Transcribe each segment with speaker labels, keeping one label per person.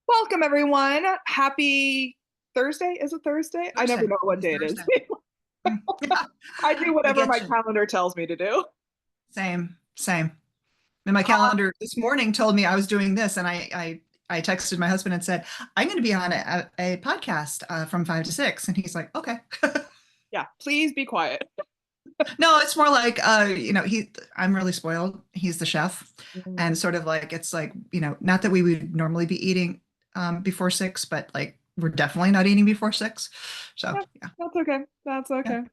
Speaker 1: Welcome, everyone. Happy Thursday. Is it Thursday? I never
Speaker 2: Thursday.
Speaker 1: know what
Speaker 2: It's
Speaker 1: day it is.
Speaker 2: Thursday. Yeah,
Speaker 1: I do
Speaker 2: I
Speaker 1: whatever my
Speaker 2: get you.
Speaker 1: calendar tells me to do.
Speaker 2: Same, same. And my calendar this morning told me I was doing this, and I texted my husband and said, "I'm going to be on a podcast from 5 to 6," and he's like, "Okay."
Speaker 1: Yeah, please be quiet.
Speaker 2: No, it's more like I'm really spoiled. He's the chef,
Speaker 1: Mm,
Speaker 2: and sort of like it's like not that we would normally be eating before 6, but like we're definitely not eating before 6. So
Speaker 1: yeah,
Speaker 2: yeah,
Speaker 1: that's okay. That's
Speaker 2: yeah,
Speaker 1: okay.
Speaker 2: yeah.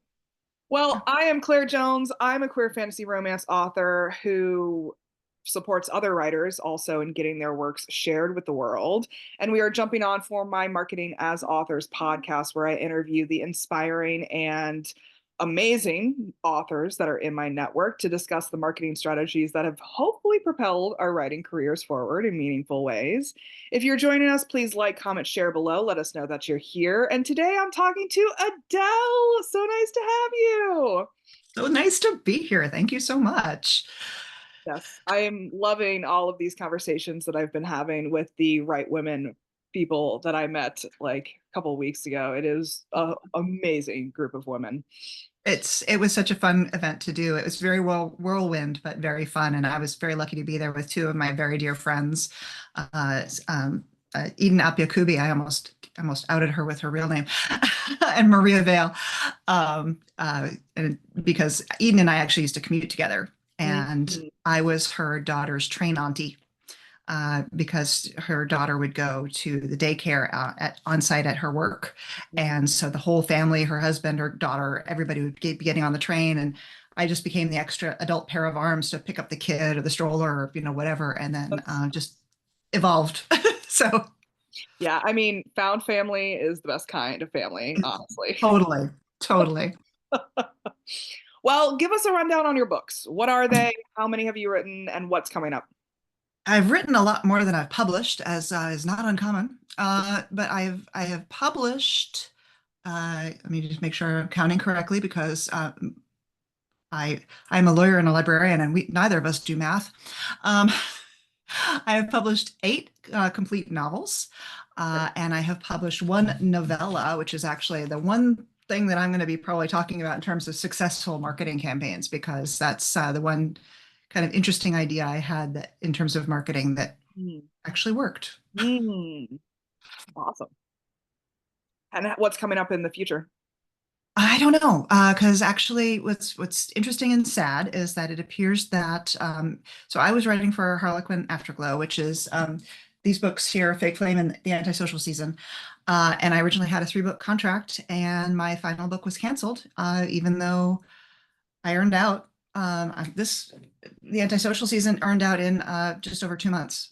Speaker 1: Well, I am Claire Jones. I'm a queer fantasy romance author who supports other writers also in getting their works shared with the world. And we are jumping on for my Marketing as Authors podcast, where I interview the inspiring and amazing authors that are in my network to discuss the marketing strategies that have hopefully propelled our writing careers forward in meaningful ways. If you're joining us, please like, comment, share below. Let us know that you're here. And today I'm talking to Adele. So nice to have you.
Speaker 2: So nice to be here. Thank you so much.
Speaker 1: Yes, I am loving all of these conversations that I've been having with the right women people that I met like a couple of weeks ago. It is an amazing group of women.
Speaker 2: It was such a fun event to do. It was very whirlwind, but very fun, and I was very lucky to be there with two of my very dear friends. Uh, um, Eden Apiakubi, I almost outed her with her real name, and Maria Vale, and because Eden and I actually used to commute together, and
Speaker 1: Mhm.
Speaker 2: I was her daughter's train auntie because her daughter would go to the daycare on site at her work. And so the whole family, her husband, her daughter, everybody would be getting on the train. And I just became the extra adult pair of arms to pick up the kid or the stroller or, whatever. And then
Speaker 1: That's,
Speaker 2: just evolved. So
Speaker 1: yeah, I mean, found family is the best kind of family, honestly.
Speaker 2: totally, totally.
Speaker 1: Well, give us a rundown on your books. What are they? How many have you written? And what's coming up?
Speaker 2: I've written a lot more than I've published, as is not uncommon. But I have published. Let me just make sure I'm counting correctly because I'm a lawyer and a librarian, and we neither of us do math. Um, I have published 8 complete novels, and I have published 1 novella, which is actually the one thing that I'm going to be probably talking about in terms of successful marketing campaigns, because that's the one kind of interesting idea I had that in terms of marketing that
Speaker 1: Mm.
Speaker 2: actually worked.
Speaker 1: Mm. Awesome. And what's coming up in the future?
Speaker 2: I don't know, because actually, what's interesting and sad is that it appears that so I was writing for Harlequin Afterglow, which is these books here, Fake Flame and The Antisocial Season, and I originally had a 3-book contract, and my final book was canceled, even though I earned out. This The Antisocial Season earned out in just over 2 months,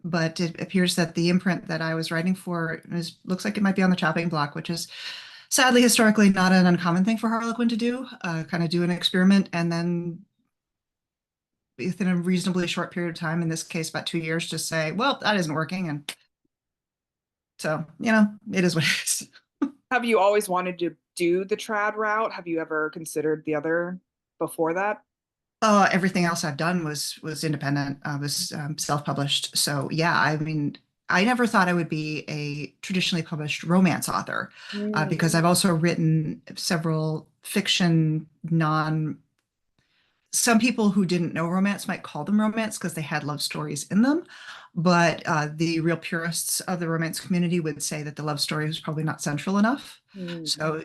Speaker 2: but it appears that the imprint that I was writing for looks like it might be on the chopping block, which is sadly, historically, not an uncommon thing for Harlequin to do, kind of do an experiment and then within a reasonably short period of time, in this case, about 2 years, just say, well, that isn't working. And so, it is what it is.
Speaker 1: Have you always wanted to do the trad route? Have you ever considered the other before that?
Speaker 2: Everything else I've done was independent, was self-published. So yeah, I mean, I never thought I would be a traditionally published romance author,
Speaker 1: Mm,
Speaker 2: because I've also written several fiction non some people who didn't know romance might call them romance because they had love stories in them. But the real purists of the romance community would say that the love story was probably not central enough.
Speaker 1: mm.
Speaker 2: So,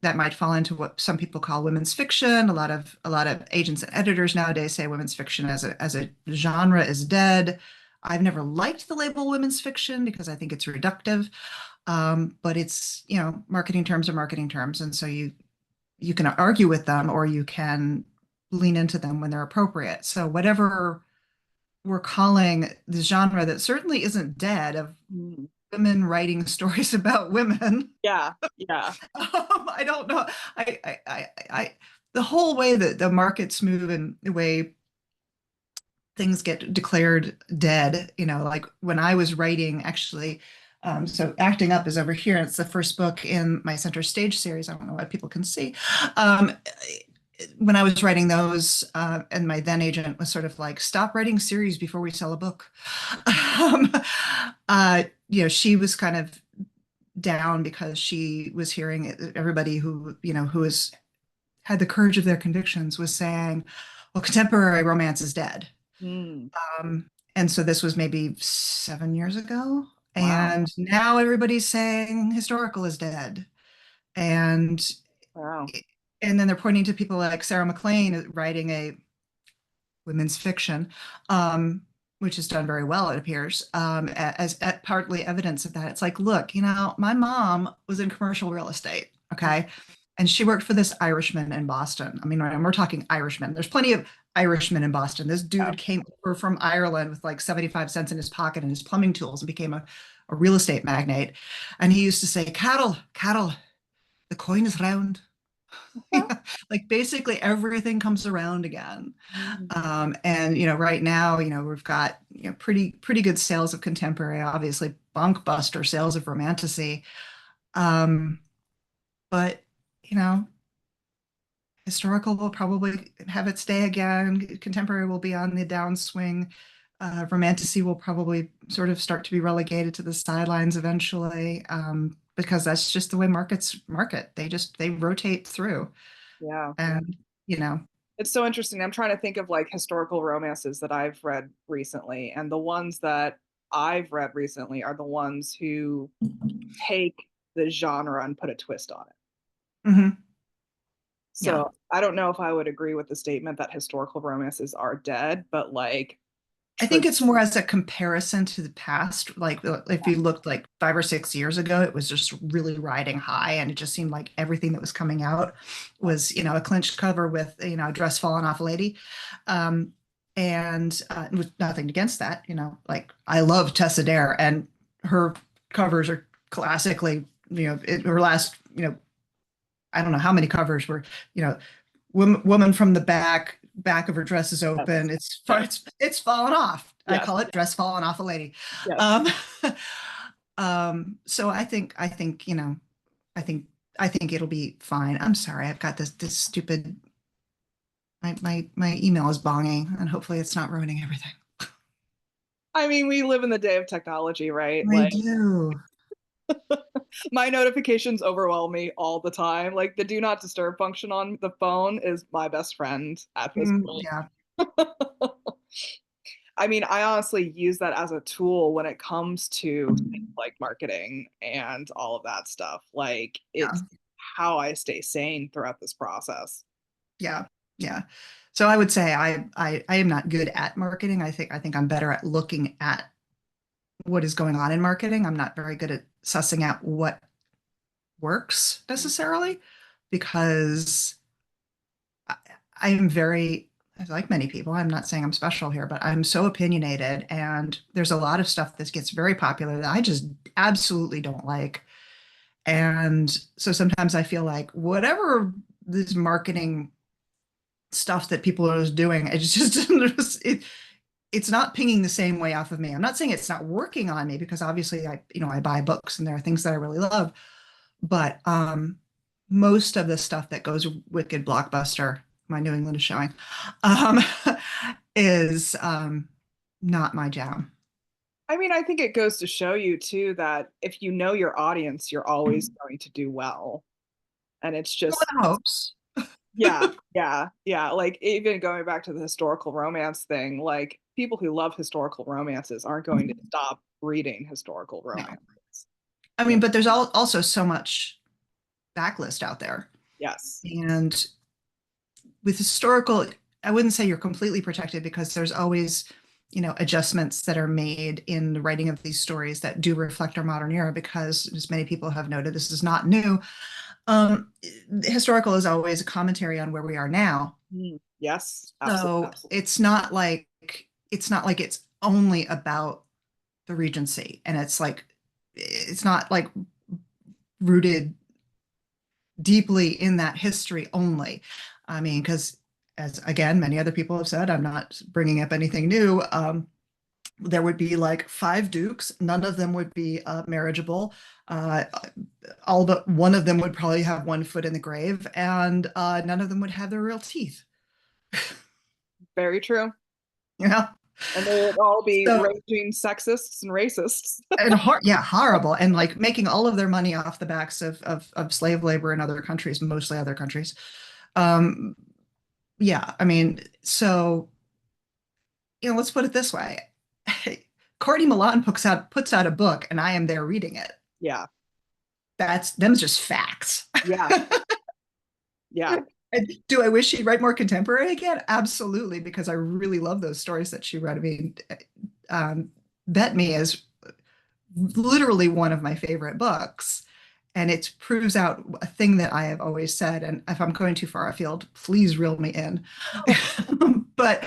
Speaker 2: that might fall into what some people call women's fiction. A lot of agents and editors nowadays say women's fiction as a genre is dead. I've never liked the label women's fiction because I think it's reductive. But it's, marketing terms are marketing terms. And so you can argue with them or you can lean into them when they're appropriate. So whatever we're calling the genre that certainly isn't dead of
Speaker 1: Mm.
Speaker 2: women writing stories about women.
Speaker 1: Yeah, yeah.
Speaker 2: I don't know. The whole way that the markets move and the way things get declared dead, like when I was writing, actually, so Acting Up is over here. And it's the first book in my Center Stage series. I don't know what people can see. Um, when I was writing those, and my then agent was sort of like, "Stop writing series before we sell a book." Um, she was kind of down because she was hearing everybody who has had the courage of their convictions was saying, "Well, contemporary romance is dead."
Speaker 1: Mm,
Speaker 2: And so this was maybe 7 years ago,
Speaker 1: wow.
Speaker 2: and now everybody's saying historical is dead. And
Speaker 1: Wow.
Speaker 2: and then they're pointing to people like Sarah MacLean writing a women's fiction, um, which is done very well, it appears, as partly evidence of that. It's like, look, my mom was in commercial real estate, okay? And she worked for this Irishman in Boston. I mean, we're talking Irishman. There's plenty of Irishmen in Boston. This
Speaker 1: Yeah.
Speaker 2: dude came over from Ireland with like 75 cents in his pocket and his plumbing tools and became a real estate magnate. And he used to say, Carol, Carol, the coin is round. Like basically everything comes around again.
Speaker 1: Mm,
Speaker 2: And right now, we've got pretty good sales of contemporary, obviously bunkbuster sales of romantasy. Um, but you know, historical will probably have its day again. Contemporary will be on the downswing. Romantasy will probably sort of start to be relegated to the sidelines eventually, because that's just the way markets market. They rotate through,
Speaker 1: yeah.
Speaker 2: and you know,
Speaker 1: It's so interesting. I'm trying to think of like historical romances that I've read recently, and the ones that I've read recently are the ones who take the genre and put a twist on it.
Speaker 2: mhm, yeah.
Speaker 1: So I don't know if I would agree with the statement that historical romances are dead, but like,
Speaker 2: I
Speaker 1: tra-
Speaker 2: think it's more as a comparison to the past. Like if you looked like 5 or 6 years ago, it was just really riding high, and it just seemed like everything that was coming out was, a clinched cover with, a dress falling off a lady. And with nothing against that, like I love Tessa Dare, and her covers are classically, her last, I don't know how many covers were, you know, woman from the back of her dress is
Speaker 1: yes,
Speaker 2: open. It's
Speaker 1: yes,
Speaker 2: it's fallen off. I
Speaker 1: yes,
Speaker 2: call it dress falling off a lady.
Speaker 1: yes.
Speaker 2: Um, so I think I think I think it'll be fine. I'm sorry, I've got this stupid my email is bonging, and hopefully it's not ruining everything.
Speaker 1: I mean, we live in the day of technology, right?
Speaker 2: I
Speaker 1: Like,
Speaker 2: do.
Speaker 1: my notifications overwhelm me all the time. Like, the do not disturb function on the phone is my best friend at this
Speaker 2: Yeah,
Speaker 1: point. I mean, I honestly use that as a tool when it comes to things like marketing and all of that stuff. Like,
Speaker 2: yeah,
Speaker 1: it's how I stay sane throughout this process.
Speaker 2: yeah, yeah. So I would say I am not good at marketing. I think I'm better at looking at what is going on in marketing. I'm not very good at sussing out what works necessarily because I, I am very, like many people, I'm not saying I'm special here, but I'm so opinionated, and there's a lot of stuff that gets very popular that I just absolutely don't like. And so sometimes I feel like whatever this marketing stuff that people are doing, it's just it's not pinging the same way off of me. I'm not saying it's not working on me because obviously I buy books and there are things that I really love, but most of the stuff that goes wicked blockbuster, my New England is showing, um, is not my jam.
Speaker 1: I mean, I think it goes to show you too that if you know your audience, you're always going to do well. And it's just,
Speaker 2: One hopes.
Speaker 1: yeah, yeah, yeah. Like, even going back to the historical romance thing, like, people who love historical romances aren't going to stop reading historical
Speaker 2: No,
Speaker 1: romances.
Speaker 2: I
Speaker 1: Yeah.
Speaker 2: mean, but there's also so much backlist out there,
Speaker 1: Yes.
Speaker 2: and with historical, I wouldn't say you're completely protected because there's always, adjustments that are made in the writing of these stories that do reflect our modern era because, as many people have noted, this is not new. Um, Historical is always a commentary on where we are now.
Speaker 1: Mm, yes, absolutely,
Speaker 2: So
Speaker 1: absolutely.
Speaker 2: it's not like it's only about the Regency, and it's not like rooted deeply in that history only. I mean, because as again, many other people have said, I'm not bringing up anything new. There would be like five dukes. None of them would be marriageable. Uh, all but one of them would probably have one foot in the grave, and none of them would have their real teeth.
Speaker 1: Very true.
Speaker 2: You know,
Speaker 1: And they would all be
Speaker 2: so
Speaker 1: raging sexists and racists.
Speaker 2: and yeah, horrible, and like making all of their money off the backs of slave labor in other countries, mostly other countries. Um, yeah, I mean, so let's put it this way. Courtney Milan puts out a book and I am there reading it.
Speaker 1: Yeah.
Speaker 2: That's them's just facts.
Speaker 1: Yeah. Yeah.
Speaker 2: And do I wish she'd write more contemporary again? Absolutely, because I really love those stories that she wrote. I mean, um, Bet Me is literally one of my favorite books. And it proves out a thing that I have always said. And if I'm going too far afield, please reel me in. But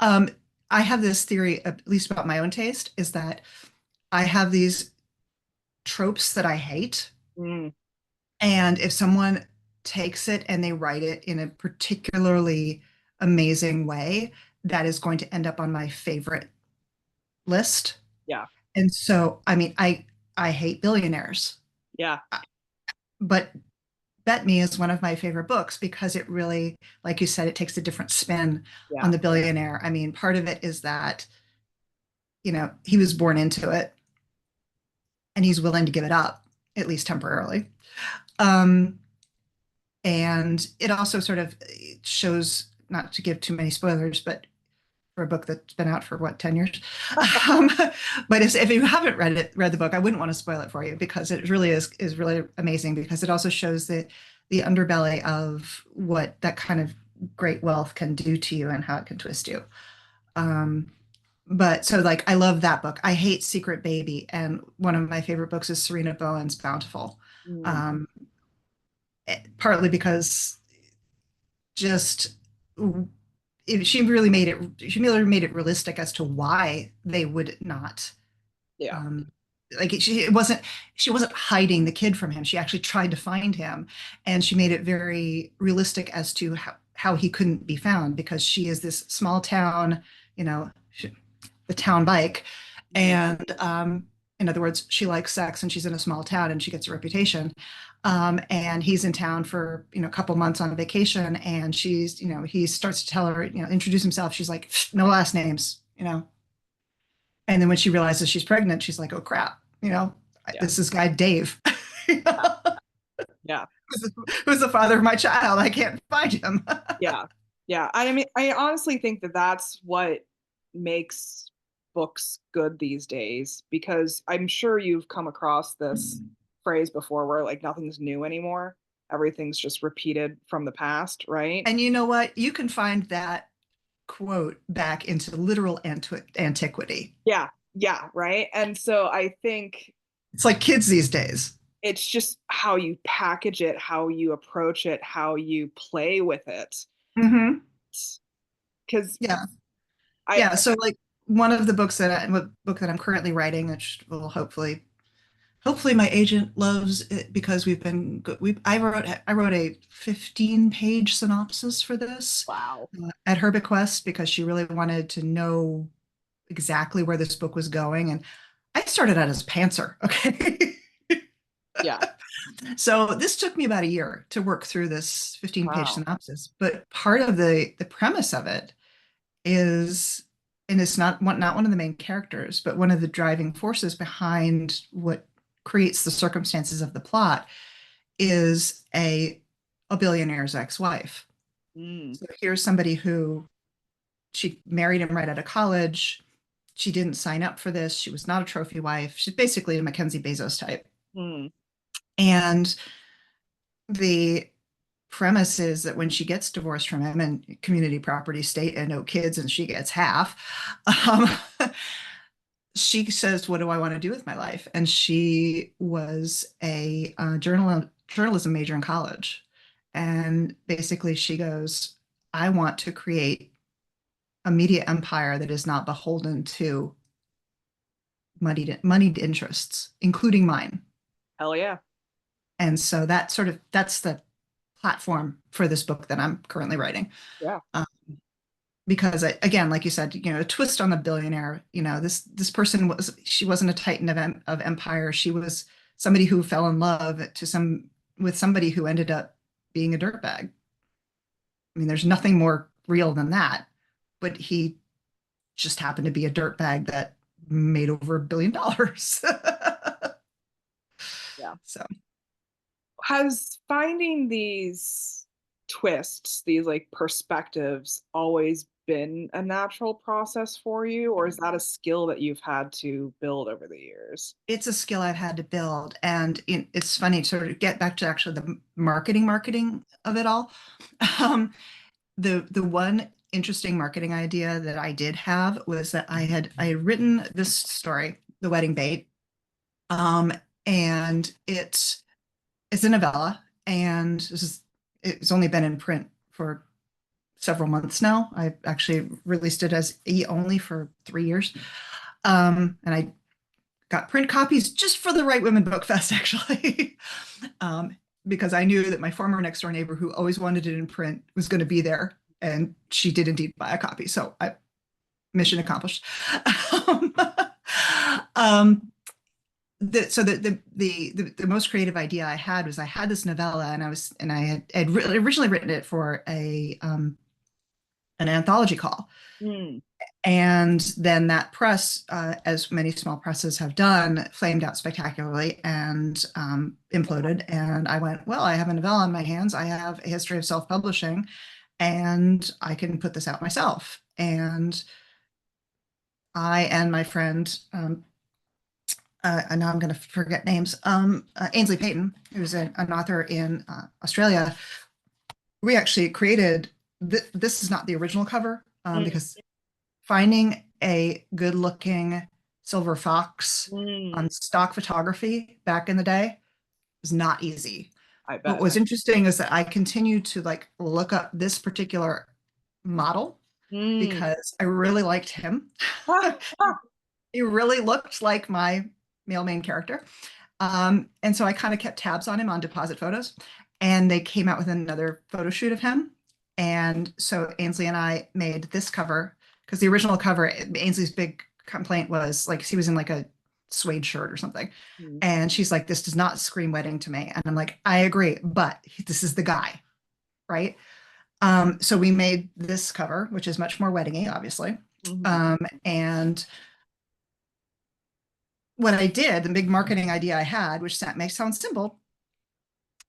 Speaker 2: um, I have this theory, at least about my own taste, is that I have these tropes that I hate.
Speaker 1: Mm,
Speaker 2: And if someone takes it and they write it in a particularly amazing way, that is going to end up on my favorite list.
Speaker 1: yeah.
Speaker 2: And so, I mean, I hate billionaires,
Speaker 1: Yeah.
Speaker 2: but Bet Me is one of my favorite books because it really, like you said, it takes a different spin on
Speaker 1: Yeah.
Speaker 2: the billionaire. I mean, part of it is that, he was born into it and he's willing to give it up, at least temporarily. Um, and it also sort of shows, not to give too many spoilers, but for a book that's been out for what, 10 years. um, but if you haven't read the book, I wouldn't want to spoil it for you because it really is really amazing because it also shows the underbelly of what that kind of great wealth can do to you and how it can twist you. um, but so like I love that book. I hate Secret Baby, and one of my favorite books is Serena Bowen's Bountiful.
Speaker 1: Mm,
Speaker 2: um, Partly because just she really made it realistic as to why they would not,
Speaker 1: yeah.
Speaker 2: um like she wasn't hiding the kid from him. She actually tried to find him, and she made it very realistic as to how he couldn't be found because she is this small town, you know the town bike.
Speaker 1: Mm,
Speaker 2: And in other words, she likes sex and she's in a small town and she gets a reputation. And he's in town for, a couple months on vacation. And he starts to tell her, introduce himself. She's like, no last names. And then when she realizes she's pregnant, she's like, oh crap,
Speaker 1: yeah.
Speaker 2: this is guy Dave,
Speaker 1: Yeah. Yeah.
Speaker 2: who's the father of my child. I can't find him.
Speaker 1: Yeah. Yeah. I mean, I honestly think that that's what makes books good these days because I'm sure you've come across this phrase before where like nothing's new anymore. Everything's just repeated from the past, right?
Speaker 2: And you know what? You can find that quote back into literal antiquity.
Speaker 1: Yeah. Yeah. Right. And so I think
Speaker 2: It's like kids these days.
Speaker 1: it's just how you package it, how you approach it, how you play with it.
Speaker 2: Hmm.
Speaker 1: Because
Speaker 2: Yeah.
Speaker 1: I,
Speaker 2: Yeah. So like one of the books what book that I'm currently writing, which will hopefully my agent loves it because we've been good. I wrote a 15-page synopsis for this
Speaker 1: wow.
Speaker 2: at her bequest because she really wanted to know exactly where this book was going. And I started out as a pantser. Okay.
Speaker 1: Yeah.
Speaker 2: So this took me about a year to work through this 15-page
Speaker 1: Wow.
Speaker 2: synopsis. But part of the premise of it is, and it's not one of the main characters, but one of the driving forces behind what creates the circumstances of the plot is a billionaire's ex-wife.
Speaker 1: Mm,
Speaker 2: So here's somebody who she married him right out of college. She didn't sign up for this. She was not a trophy wife. She's basically a Mackenzie Bezos type.
Speaker 1: mm,
Speaker 2: And the premise is that when she gets divorced from him and community property state and no kids and she gets half, um, she says, what do I want to do with my life? And she was a journalism major in college. And basically she goes, I want to create a media empire that is not beholden to moneyed interests, including mine.
Speaker 1: hell yeah.
Speaker 2: And so that's the platform for this book that I'm currently writing.
Speaker 1: Yeah.
Speaker 2: Um, because again, like you said, a twist on the billionaire. This person she wasn't a titan of empire. She was somebody who fell in love with somebody who ended up being a dirtbag. I mean, there's nothing more real than that. But he just happened to be a dirtbag that made over $1 billion.
Speaker 1: Yeah.
Speaker 2: So
Speaker 1: Has finding these twists, these like perspectives, always been a natural process for you, or is that a skill that you've had to build over the years?
Speaker 2: it's a skill I've had to build. And it's funny to sort of get back to actually the marketing of it all. Um, the one interesting marketing idea that I did have was that I had written this story, The Wedding Bait, um, and it's a novella, and it's only been in print for several months now. I actually released it as e-only for 3 years, and I got print copies just for the Right Women Book Fest, actually, because I knew that my former next door neighbor, who always wanted it in print, was going to be there, and she did indeed buy a copy. So mission accomplished. um, um, the most creative idea I had was I had this novella, and I had originally written it for a an anthology call.
Speaker 1: Mm.
Speaker 2: And then that press, as many small presses have done, flamed out spectacularly and imploded. And I went, well, I have a novella in my hands. I have a history of self-publishing, and I can put this out myself. And I and my friend, and now I'm going to forget names, Ainsley Payton, who's an author in Australia, we actually created, this is not the original cover,
Speaker 1: Mm.
Speaker 2: because finding a good looking silver fox
Speaker 1: Mm.
Speaker 2: on stock photography back in the day was not easy.
Speaker 1: I
Speaker 2: What
Speaker 1: bet.
Speaker 2: was interesting is that I continued to like look up this particular model
Speaker 1: Mm.
Speaker 2: because I really liked him.
Speaker 1: Ah, ah.
Speaker 2: He really looked like my male main character. And so I kind of kept tabs on him on deposit photos. And they came out with another photo shoot of him. And so Ainsley and I made this cover because the original cover, Ainsley's big complaint was like he was in like a suede shirt or something.
Speaker 1: Mm.
Speaker 2: And she's like, this does not scream wedding to me. And I'm like, I agree, but this is the guy, right? So we made this cover, which is much more weddingy, obviously.
Speaker 1: Mhm.
Speaker 2: And what I did, the big marketing idea I had, which may sound simple,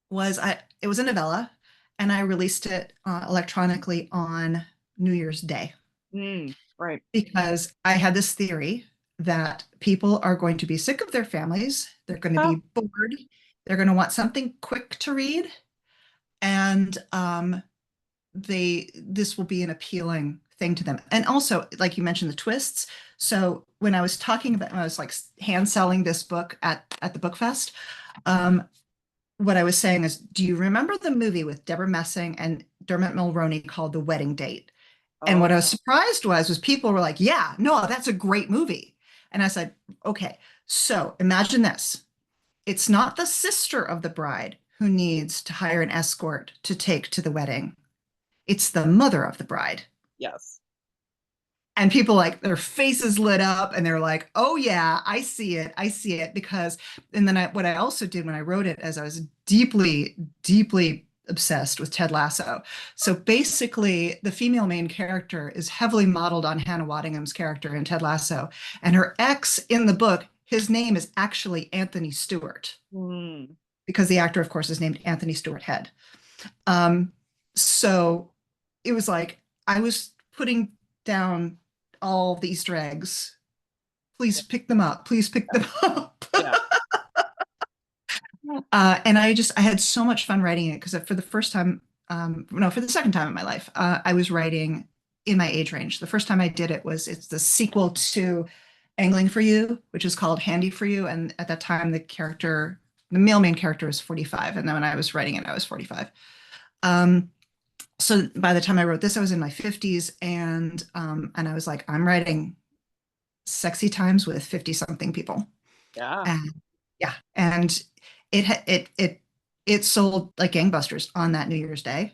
Speaker 2: was it was a novella, and I released it electronically on New Year's Day
Speaker 1: Mm. Right.
Speaker 2: because I had this theory that people are going to be sick of their families, they're going to
Speaker 1: Ah,
Speaker 2: be bored, they're going to want something quick to read, and this will be an appealing thing to them. And also, like you mentioned, the twists. So when I was like hand selling this book at the book fest, um, what I was saying is, do you remember the movie with Deborah Messing and Dermot Mulroney called The Wedding Date? And
Speaker 1: oh.
Speaker 2: what I was surprised was people were like, yeah, no, that's a great movie. And I said, okay, so imagine this. It's not the sister of the bride who needs to hire an escort to take to the wedding. It's the mother of the bride.
Speaker 1: Yes.
Speaker 2: And people like their faces lit up and they're like, oh yeah, I see it. I see it. Because, and then what I also did when I wrote it, as I was deeply obsessed with Ted Lasso. So basically, the female main character is heavily modeled on Hannah Waddingham's character in Ted Lasso. And her ex in the book, his name is actually Anthony Stewart,
Speaker 1: Mm.
Speaker 2: because the actor, of course, is named Anthony Stewart Head. Um, so it was like I was putting down all the Easter eggs. Please pick them up. Please pick them up.
Speaker 1: Yeah.
Speaker 2: And I had so much fun writing it because for the first time, no, for the second time in my life, I was writing in my age range. The first time I did it's the sequel to Angling for You, which is called Handy for You. And at that time, the male main character was 45. And then when I was writing it, I was 45. Um, so by the time I wrote this, I was in my 50s, and I was like, I'm writing sexy times with 50 something people.
Speaker 1: Yeah.
Speaker 2: And yeah, and it sold like gangbusters on that New Year's Day.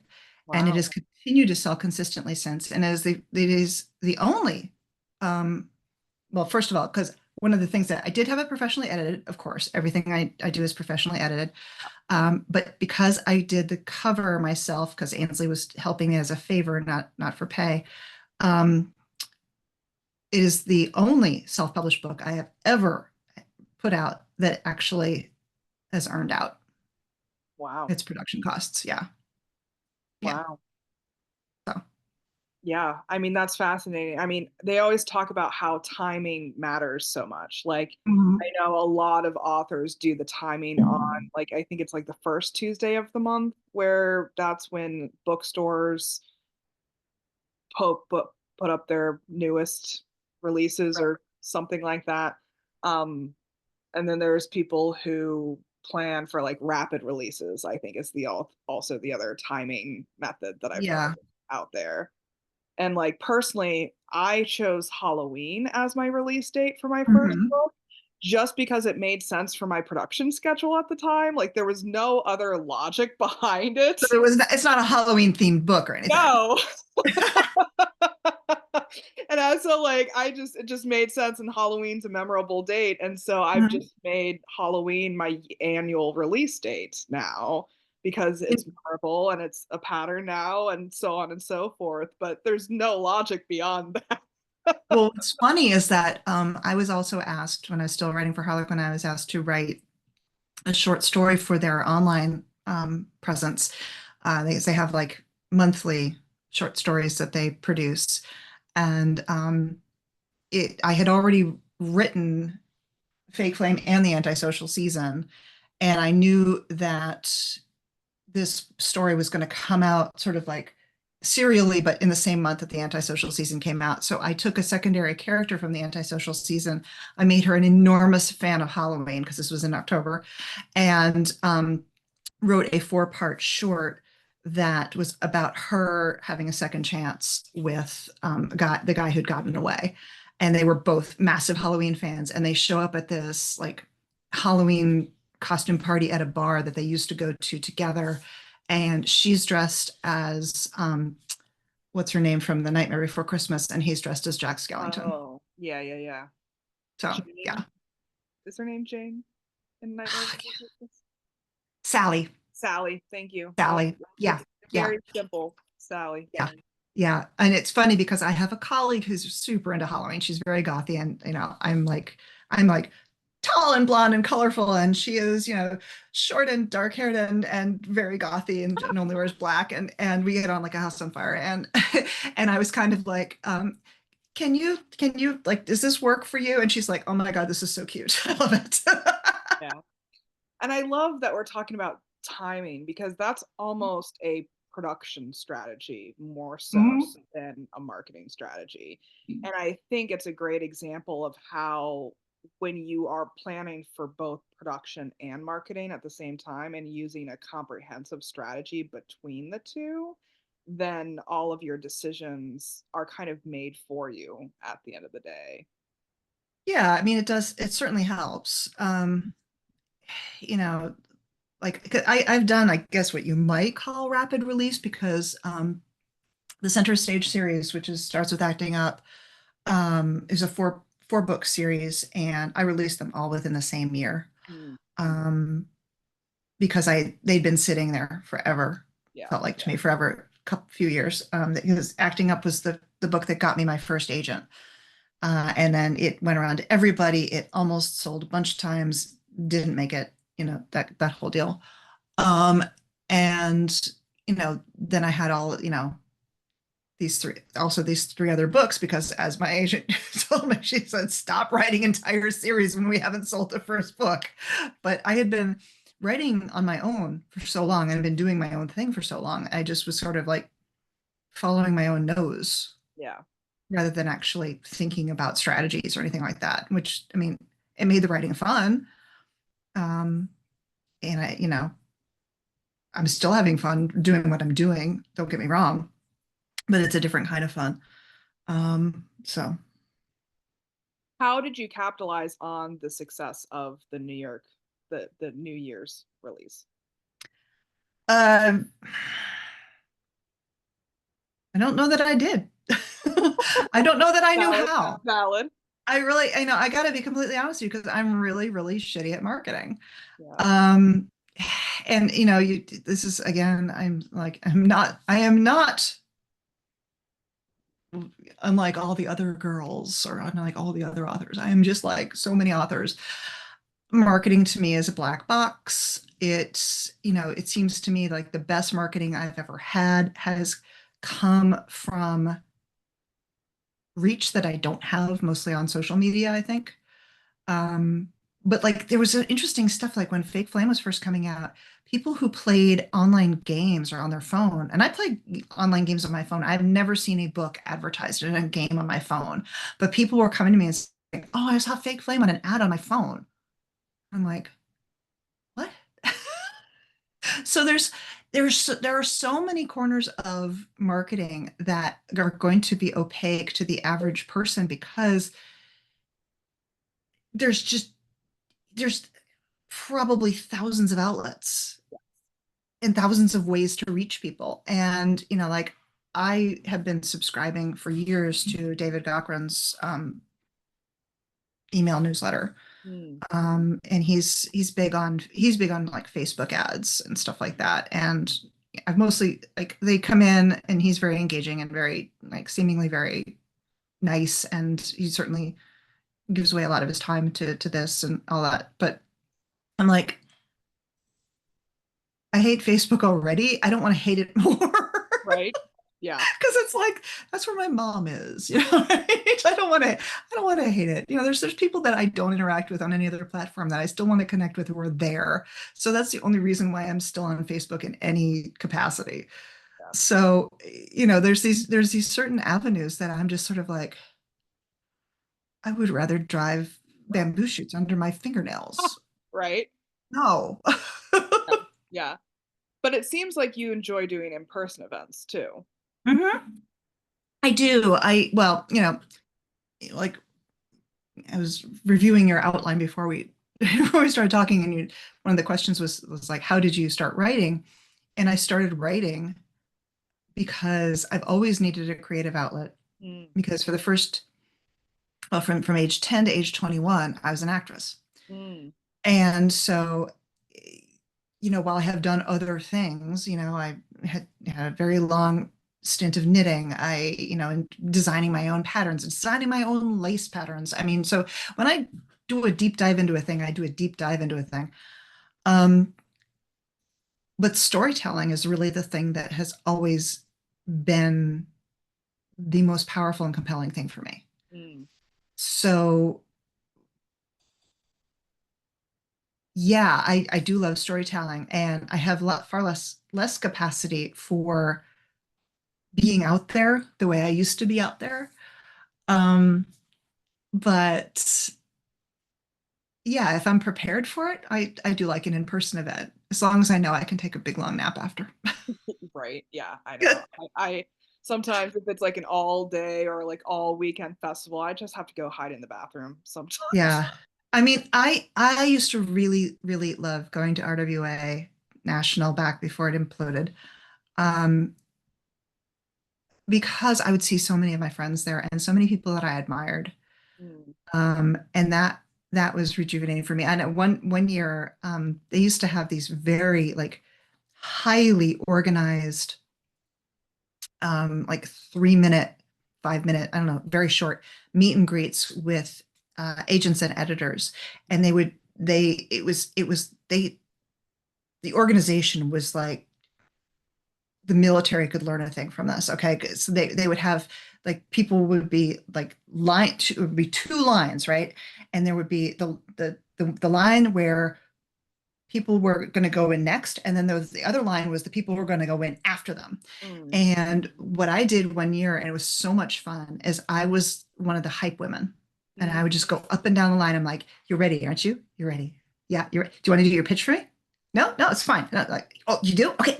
Speaker 2: and it
Speaker 1: Wow.
Speaker 2: has continued to sell consistently since. And it is the only, um, well, first of all, because one of the things that I did have it professionally edited, of course, everything I do is professionally edited. But because I did the cover myself, because Ainsley was helping me as a favor, not for pay, um, it is the only self-published book I have ever put out that actually has earned out
Speaker 1: Wow.
Speaker 2: its production costs. Yeah. Yeah.
Speaker 1: Wow.
Speaker 2: So,
Speaker 1: Yeah, I mean, that's fascinating. I mean, they always talk about how timing matters so much. Like,
Speaker 2: mhm.
Speaker 1: I know a lot of authors do the timing on, like, I think it's like the first Tuesday of the month, where that's when bookstores put up their newest releases or something like that. Um, and then there's people who plan for like rapid releases, I think is also the other timing method that I've heard
Speaker 2: Yeah.
Speaker 1: out there. And like personally, I chose Halloween as my release date for my first
Speaker 2: Mhm.
Speaker 1: book just because it made sense for my production schedule at the time. Like there was no other logic behind it.
Speaker 2: So it's not a Halloween themed book or anything.
Speaker 1: No. And also like it just made sense and Halloween's a memorable date. And so I've
Speaker 2: Mhm.
Speaker 1: just made Halloween my annual release date now because it's memorable and it's a pattern now and so on and so forth. But there's no logic beyond that.
Speaker 2: Well, what's funny is that I was also asked when I was still writing for Harlequin, I was asked to write a short story for their online presence. They have like monthly short stories that they produce, and I had already written Fake Flame and the Antisocial Season, and I knew that this story was going to come out sort of like serially, but in the same month that the Antisocial Season came out. So I took a secondary character from the Antisocial Season. I made her an enormous fan of Halloween because this was in October, and wrote a four-part short that was about her having a second chance with the guy who'd gotten away. And they were both massive Halloween fans. And they show up at this like Halloween costume party at a bar that they used to go to together. And she's dressed as what's her name from The Nightmare Before Christmas, and he's dressed as Jack Skellington.
Speaker 1: Oh, yeah, yeah, yeah.
Speaker 2: So
Speaker 1: Jane?
Speaker 2: yeah,
Speaker 1: Is her name Jane in Nightmare Before Christmas?
Speaker 2: Sally,
Speaker 1: Sally, thank you.
Speaker 2: Sally, yeah,
Speaker 1: It's
Speaker 2: yeah.
Speaker 1: very simple. Sally.
Speaker 2: Yeah. Yeah. And it's funny because I have a colleague who's super into Halloween. She's very gothy and I'm like tall and blonde and colorful and she is, short and dark haired and very gothy and only wears black and we get on like a house on fire and and I was kind of like can you like does this work for you? And she's like, "Oh my God, this is so cute." I love it.
Speaker 1: Yeah. And I love that we're talking about timing because that's almost a production strategy more so
Speaker 2: Mhm.
Speaker 1: than a marketing strategy. And I think it's a great example of how when you are planning for both production and marketing at the same time and using a comprehensive strategy between the two, then all of your decisions are kind of made for you at the end of the day.
Speaker 2: Yeah, I mean it certainly helps. You know, like I've done, I guess, what you might call rapid release because the Center Stage series, which is starts with acting up, is a four book series, and I released them all within the same year
Speaker 1: Mm,
Speaker 2: um, because they'd been sitting there forever.
Speaker 1: yeah.
Speaker 2: Felt like to me forever, couple few years. Because acting up was the book that got me my first agent, and then it went around to everybody. It almost sold a bunch of times, didn't make it. That whole deal. Um, and then I had all, these three other books because as my agent told me, she said, stop writing entire series when we haven't sold the first book. But I had been writing on my own for so long and been doing my own thing for so long. I just was sort of like following my own nose
Speaker 1: Yeah.
Speaker 2: rather than actually thinking about strategies or anything like that, which I mean, it made the writing fun. Um, and I'm still having fun doing what I'm doing. Don't get me wrong, but it's a different kind of fun. So
Speaker 1: How did you capitalize on the success of the New Year's release?
Speaker 2: um, I don't know that I did. I don't know that I knew
Speaker 1: Valid,
Speaker 2: how.
Speaker 1: valid.
Speaker 2: I know, I gotta be completely honest with you because I'm really, really shitty at marketing.
Speaker 1: Yeah.
Speaker 2: Um, and this is again, I am not unlike all the other girls or unlike all the other authors. I am just like so many authors. Marketing to me is a black box. It seems to me like the best marketing I've ever had has come from reach that I don't have mostly on social media, I think. Um, but like there was interesting stuff like when Fake Flame was first coming out, people who played online games or on their phone, and I played online games on my phone. I've never seen a book advertised in a game on my phone, but people were coming to me and saying, "Oh, I saw Fake Flame on an ad on my phone." I'm like, "What?" So there are so many corners of marketing that are going to be opaque to the average person because there's just there's probably thousands of outlets and thousands of ways to reach people. And, like I have been subscribing for years to David Gaughran's email newsletter.
Speaker 1: Mm,
Speaker 2: And he's big on like Facebook ads and stuff like that. And I've mostly like they come in and he's very engaging and very like seemingly very nice. And he certainly gives away a lot of his time to this and all that. But I'm like, I hate Facebook already. I don't want to hate it more.
Speaker 1: right. Yeah.
Speaker 2: Because it's like that's where my mom is, right? I don't want to hate it. There's people that I don't interact with on any other platform that I still want to connect with who are there. So that's the only reason why I'm still on Facebook in any capacity.
Speaker 1: Yeah.
Speaker 2: So, there's these certain avenues that I'm just sort of like, I would rather drive bamboo shoots under my fingernails.
Speaker 1: Right.
Speaker 2: No.
Speaker 1: Yeah. Yeah. But it seems like you enjoy doing in-person events too.
Speaker 2: Mhm. I do. Like I was reviewing your outline before we before we started talking, and one of the questions was like, how did you start writing? And I started writing because I've always needed a creative outlet.
Speaker 1: Mm,
Speaker 2: Because for the first, well, from age 10 to age 21, I was an actress,
Speaker 1: mm,
Speaker 2: and so while I have done other things, I had a very long stint of knitting. And designing my own patterns, designing my own lace patterns. I mean, so when I do a deep dive into a thing, I do a deep dive into a thing. Um, but storytelling is really the thing that has always been the most powerful and compelling thing for me.
Speaker 1: mm,
Speaker 2: So yeah, I do love storytelling, and I have far less capacity for being out there the way I used to be out there. Um, but yeah, if I'm prepared for it, I do like an in-person event, as long as I know I can take a big long nap after.
Speaker 1: right. Yeah, I know. I sometimes if it's like an all day or like all weekend festival, I just have to go hide in the bathroom sometimes.
Speaker 2: Yeah. I mean, I used to really, really love going to RWA National back before it imploded. Um, because I would see so many of my friends there and so many people that I admired.
Speaker 1: Mm,
Speaker 2: And that was rejuvenating for me. And one year, they used to have these very like highly organized, like 3 minute, 5 minute, I don't know, very short meet and greets with agents and editors. And the organization was like the military could learn a thing from this. Okay. So they would have like people would be like it would be two lines, right? And there would be the line where people were going to go in next, and then there was the other line was the people who were going to go in after them.
Speaker 1: mm,
Speaker 2: And what I did one year, and it was so much fun, is I was one of the hype women, and I
Speaker 1: mm.
Speaker 2: would just go up and down the line. I'm like, "You're ready, aren't you? You're ready. Yeah, you're. Do you want to do your pitch for me? No, no, it's fine. No, like, oh, you do? Okay,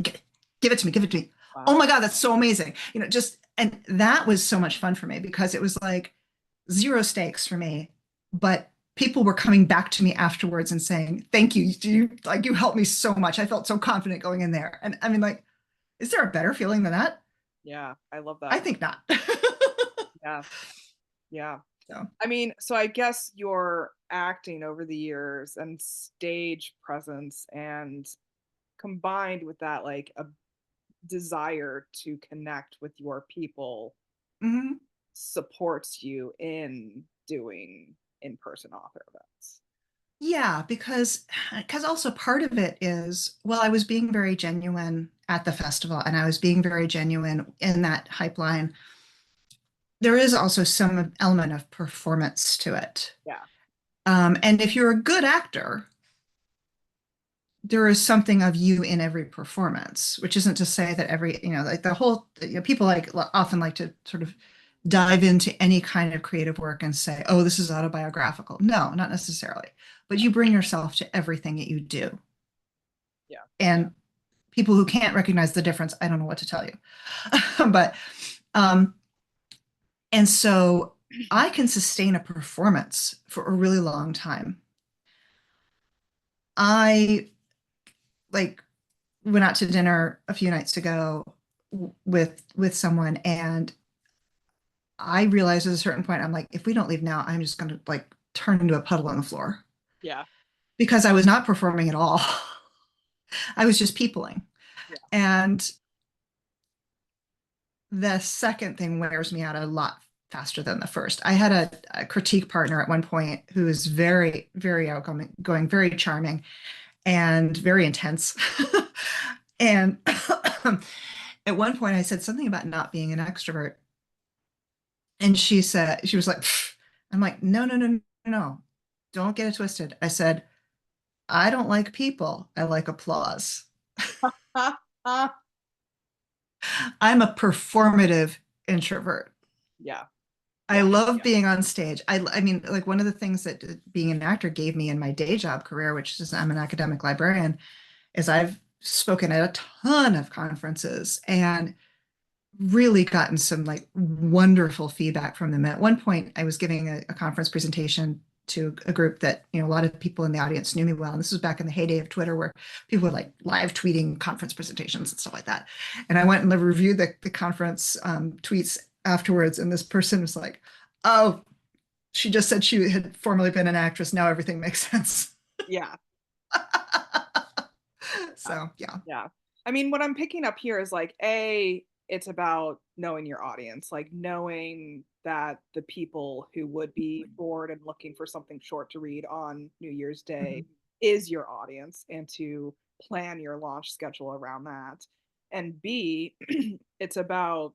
Speaker 2: give it to me. Give it to me. Oh
Speaker 1: Wow.
Speaker 2: my God, that's so amazing. Just and that was so much fun for me because it was like zero stakes for me, but people were coming back to me afterwards and saying, "Thank you. You helped me so much. I felt so confident going in there." And I mean, like, is there a better feeling than that?
Speaker 1: Yeah, I love
Speaker 2: I
Speaker 1: that.
Speaker 2: think not.
Speaker 1: Yeah, yeah.
Speaker 2: So,
Speaker 1: I mean, so I guess your acting over the years and stage presence and combined with that like a desire to connect with your people
Speaker 2: mhm.
Speaker 1: supports you in doing in-person author events.
Speaker 2: Yeah, because also part of it is, well, I was being very genuine at the festival and I was being very genuine in that hype line. There is also some element of performance to it.
Speaker 1: Yeah.
Speaker 2: And if you're a good actor, there is something of you in every performance, which isn't to say that every, like the whole, people like often like to sort of dive into any kind of creative work and say, oh, this is autobiographical. No, not necessarily. But you bring yourself to everything that you do.
Speaker 1: Yeah.
Speaker 2: And people who can't recognize the difference, I don't know what to tell you. But, um, and so I can sustain a performance for a really long time. I like went out to dinner a few nights ago with someone, and I realized at a certain point, I'm like, if we don't leave now, I'm just going to like turn into a puddle on the floor
Speaker 1: Yeah.
Speaker 2: because I was not performing at all. I was just peopling.
Speaker 1: Yeah.
Speaker 2: And the second thing wears me out a lot faster than the first. I had a critique partner at one point who was very, very outgoing, going very charming and very intense. And at one point, I said something about not being an extrovert. And she said, she was like, "Pfft." I'm like, no, no, no, no, no. Don't get it twisted. I said, I don't like people. I like applause.
Speaker 1: Ah, ah.
Speaker 2: I'm a performative introvert.
Speaker 1: Yeah.
Speaker 2: I
Speaker 1: Yeah.
Speaker 2: love being on stage. I mean, like one of the things that being an actor gave me in my day job career, which is I'm an academic librarian, is I've spoken at a ton of conferences and really gotten some like wonderful feedback from them. At one point, I was giving a conference presentation to a group that, a lot of people in the audience knew me well. And this was back in the heyday of Twitter where people were like live tweeting conference presentations and stuff like that. And I went and reviewed the conference tweets afterwards. And this person was like, oh, she just said she had formerly been an actress. Now everything makes sense.
Speaker 1: Yeah.
Speaker 2: So, yeah.
Speaker 1: Yeah. I mean, what I'm picking up here is like, A, it's about knowing your audience, like knowing that the people who would be bored and looking for something short to read on New Year's Day
Speaker 2: Mhm.
Speaker 1: is your audience and to plan your launch schedule around that. And B, it's about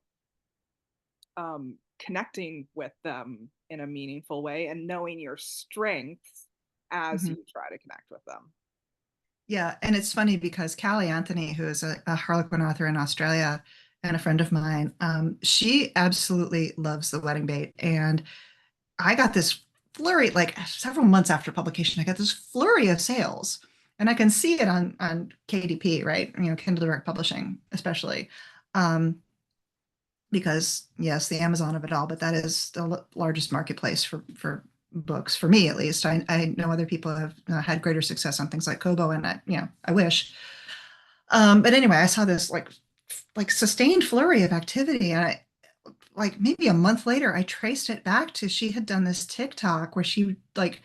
Speaker 1: connecting with them in a meaningful way and knowing your strengths as
Speaker 2: Mhm.
Speaker 1: you try to connect with them.
Speaker 2: Yeah, and it's funny because Callie Anthony, who is a Harlequin author in Australia and a friend of mine, she absolutely loves The Wedding Bait. And I got this flurry, like several months after publication, I got this flurry of sales. And I can see it on KDP, right? Kindle Direct Publishing, especially. Um, because yes, the Amazon of it all, but that is the largest marketplace for books for me at least. I know other people have had greater success on things like Kobo, and I wish. But anyway, I saw this like sustained flurry of activity, and I like maybe a month later, I traced it back to she had done this TikTok where she like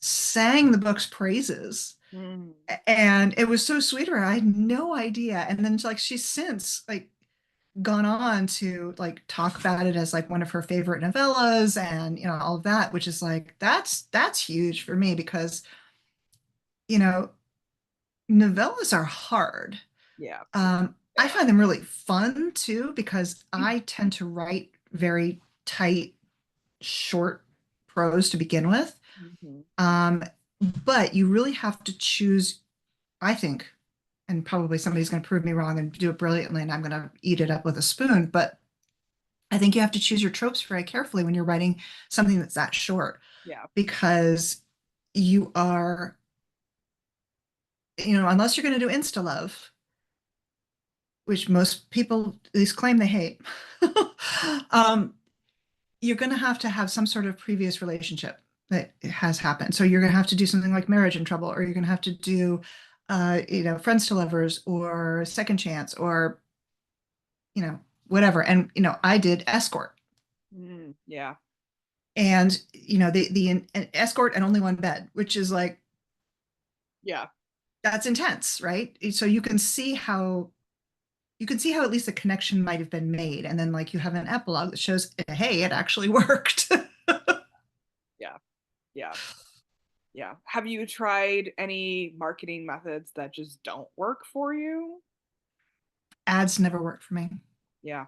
Speaker 2: sang the book's praises.
Speaker 1: Mm,
Speaker 2: And it was so sweet of her. I had no idea. And then like she's since like gone on to like talk about it as like one of her favorite novellas and all of that, which is like that's huge for me because you know novellas are hard.
Speaker 1: yeah.
Speaker 2: I find them really fun too because I tend to write very tight, short prose to begin with.
Speaker 1: Mhm.
Speaker 2: Um, but you really have to choose, I think, and probably somebody's going to prove me wrong and do it brilliantly, and I'm going to eat it up with a spoon. But I think you have to choose your tropes very carefully when you're writing something that's that short
Speaker 1: Yeah.
Speaker 2: because you are, unless you're going to do insta love, which most people at least claim they hate, um, you're going to have some sort of previous relationship that has happened. So you're going to have to do something like Marriage in Trouble, or you're going to have to do, Friends to Lovers, or Second Chance, or whatever. And, I did escort,
Speaker 1: Yeah.
Speaker 2: and, an escort and only one bed, which is like,
Speaker 1: Yeah.
Speaker 2: that's intense, right? So you can see how at least a connection might have been made. And then like you have an epilogue that shows, hey, it actually worked.
Speaker 1: Yeah. Yeah. Yeah. Have you tried any marketing methods that just don't work for you?
Speaker 2: Ads never worked for me.
Speaker 1: Yeah.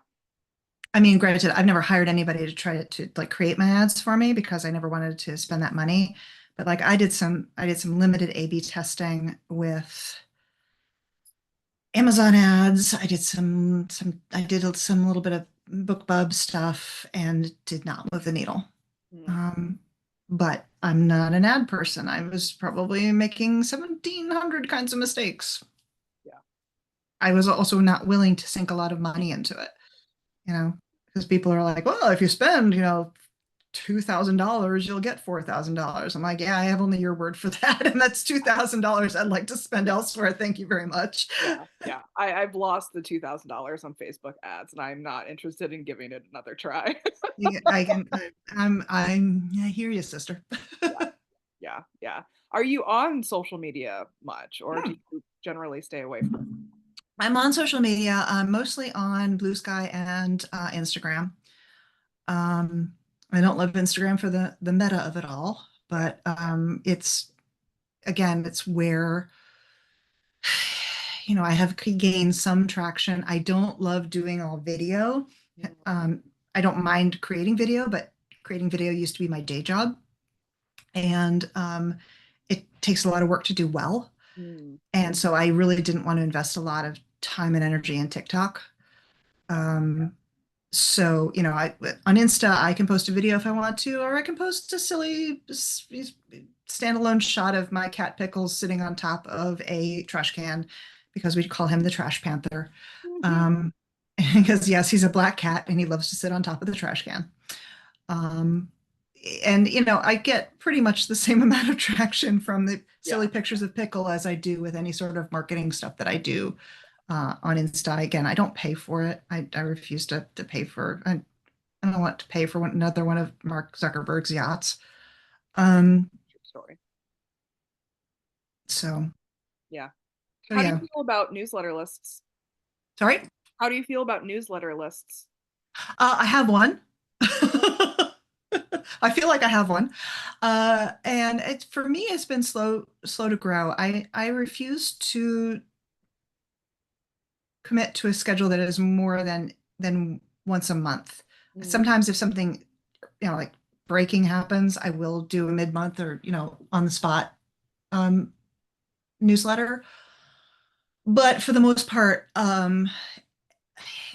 Speaker 2: I mean, granted, I've never hired anybody to try to like create my ads for me because I never wanted to spend that money. But like I did some limited A/B testing with Amazon ads. I did some little bit of BookBub stuff and did not move the needle.
Speaker 1: Mm,
Speaker 2: Um, but I'm not an ad person. I was probably making 1,700 kinds of mistakes.
Speaker 1: yeah.
Speaker 2: I was also not willing to sink a lot of money into it, because people are like, well, if you spend, $2,000, you'll get $4,000. I'm like, yeah, I have only your word for that. And that's $2,000 I'd like to spend elsewhere. Thank you very much.
Speaker 1: Yeah. Yeah. I've lost the $2,000 on Facebook ads and I'm not interested in giving it another try.
Speaker 2: Yeah, I hear you, sister.
Speaker 1: Yeah. Yeah. Yeah. Are you on social media much or do
Speaker 2: Hmm.
Speaker 1: you generally stay away from?
Speaker 2: I'm on social media. I'm mostly on Blue Sky and Instagram. Um, I don't love Instagram for the meta of it all,
Speaker 1: Yeah.
Speaker 2: but it's again, it's where I have gained some traction. I don't love doing all video.
Speaker 1: Mm,
Speaker 2: Um, I don't mind creating video, but creating video used to be my day job, and it takes a lot of work to do well.
Speaker 1: mm,
Speaker 2: And so I really didn't want to invest a lot of time and energy in TikTok.
Speaker 1: yeah.
Speaker 2: Um, So, on Insta, I can post a video if I want to, or I can post a silly standalone shot of my cat Pickles sitting on top of a trash can because we call him the Trash Panther. Um, because yes, he's a black cat and he loves to sit on top of the trash can. Um, and I get pretty much the same amount of traction from the
Speaker 1: Yeah.
Speaker 2: silly pictures of Pickle as I do with any sort of marketing stuff that I do on Insta. Again, I don't pay for it. I refuse to pay for. I don't want to pay for another one of Mark Zuckerberg's yachts. Um,
Speaker 1: True story.
Speaker 2: so
Speaker 1: Yeah.
Speaker 2: so
Speaker 1: How do you
Speaker 2: yeah.
Speaker 1: feel about newsletter lists?
Speaker 2: Sorry.
Speaker 1: How do you feel about newsletter lists?
Speaker 2: I have one. I feel like I have one, and it's for me. It's been slow to grow. I refuse to commit to a schedule that is more than once a month.
Speaker 1: Mm,
Speaker 2: Sometimes if something, like breaking happens, I will do a mid-month or, on the spot um, newsletter. But for the most part, and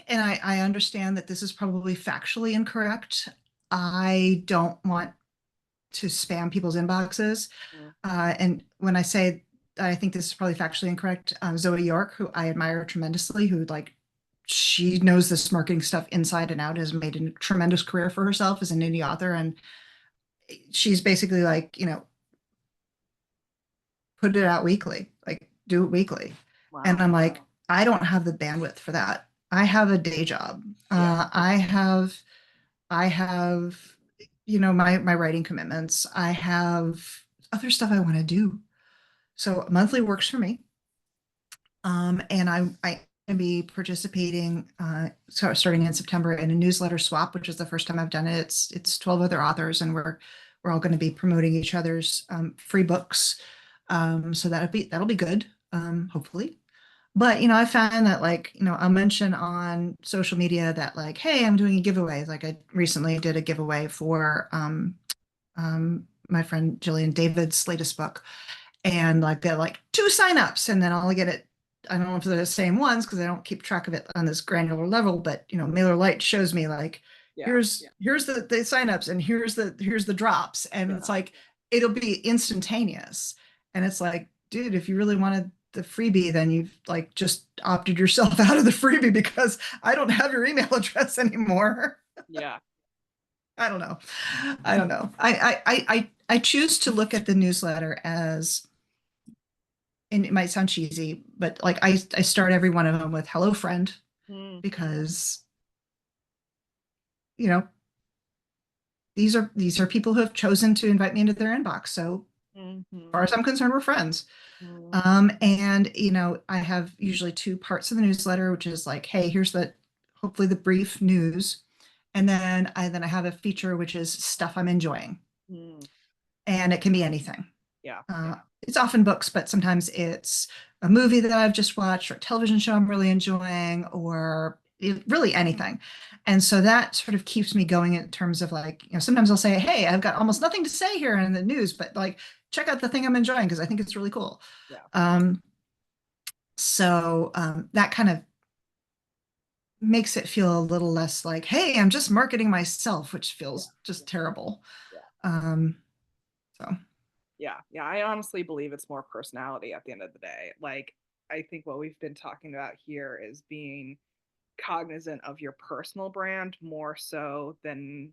Speaker 2: I understand that this is probably factually incorrect. I don't want to spam people's inboxes.
Speaker 1: mm,
Speaker 2: And when I say I think this is probably factually incorrect, Zoe York, who I admire tremendously, who like she knows this marketing stuff inside and out, has made a tremendous career for herself as an indie author, and she's basically like, put it out weekly, like do it weekly. And
Speaker 1: wow.
Speaker 2: I'm like, I don't have the bandwidth for that. I have a day job.
Speaker 1: Yeah.
Speaker 2: I have, my writing commitments. I have other stuff I want to do. So monthly works for me. And I can be participating, starting in September in a newsletter swap, which is the first time I've done it. It's 12 other authors, and we're all going to be promoting each other's free books. So that'll be good, hopefully. But I found that like, I'll mention on social media that like, hey, I'm doing a giveaway. Like I recently did a giveaway for my friend Jillian David's latest book, and like they're like two signups, and then I'll get it. I don't know if they're the same ones because I don't keep track of it on this granular level, but Mailer Lite shows me like
Speaker 1: Yeah.
Speaker 2: here's the signups and here's the drops, and
Speaker 1: Yeah.
Speaker 2: it's like it'll be instantaneous, and it's like, dude, if you really wanted the freebie, then you've like just opted yourself out of the freebie because I don't have your email address anymore.
Speaker 1: Yeah.
Speaker 2: I don't know. I don't know. I choose to look at the newsletter as, and it might sound cheesy, but like I start every one of them with "Hello, friend,"
Speaker 1: Mm,
Speaker 2: because you know, these are people who have chosen to invite me into their inbox. So as far
Speaker 1: Hmm.
Speaker 2: as I'm concerned, we're friends.
Speaker 1: Hmm.
Speaker 2: And I have usually two parts of the newsletter, which is like, hey, here's the hopefully the brief news. And then I have a feature which is stuff I'm enjoying.
Speaker 1: Hmm.
Speaker 2: And it can be anything.
Speaker 1: Yeah.
Speaker 2: Uh,
Speaker 1: Yeah.
Speaker 2: it's often books, but sometimes it's a movie that I've just watched or a television show I'm really enjoying or really anything. And so that sort of keeps me going in terms of like, sometimes I'll say, hey, I've got almost nothing to say here in the news, but like, check out the thing I'm enjoying because I think it's really cool.
Speaker 1: Yeah.
Speaker 2: Um, that kind of makes it feel a little less like, hey, I'm just marketing myself, which
Speaker 1: Yeah.
Speaker 2: feels just
Speaker 1: Yeah.
Speaker 2: terrible.
Speaker 1: Yeah.
Speaker 2: Um, so,
Speaker 1: Yeah. Yeah. I honestly believe it's more personality at the end of the day. Like, I think what we've been talking about here is being cognizant of your personal brand more so than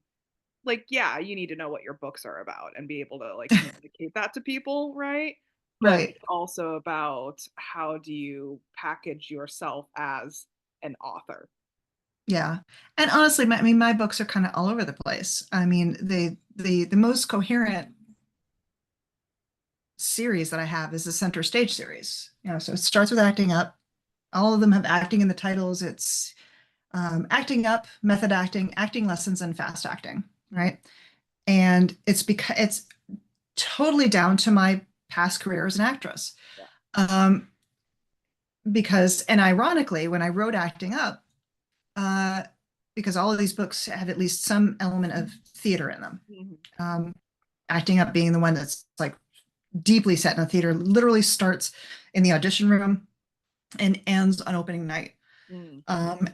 Speaker 1: like, yeah, you need to know what your books are about and be able to like communicate that to people, right? But
Speaker 2: right.
Speaker 1: it's also about how do you package yourself as an author.
Speaker 2: Yeah. And honestly, my books are kind of all over the place. I mean, the most coherent series that I have is the Center Stage series. So it starts with acting up. All of them have acting in the titles. It's acting up, method acting, acting lessons, and fast acting,
Speaker 1: Mm.
Speaker 2: right? And it's because it's totally down to my past career as an actress.
Speaker 1: Yeah.
Speaker 2: Um, and ironically, when I wrote acting up, uh, because all of these books have at least some element of theater in them.
Speaker 1: Mhm.
Speaker 2: Um, Acting up being the one that's like deeply set in a theater, literally starts in the audition room and ends on opening night.
Speaker 1: Mm.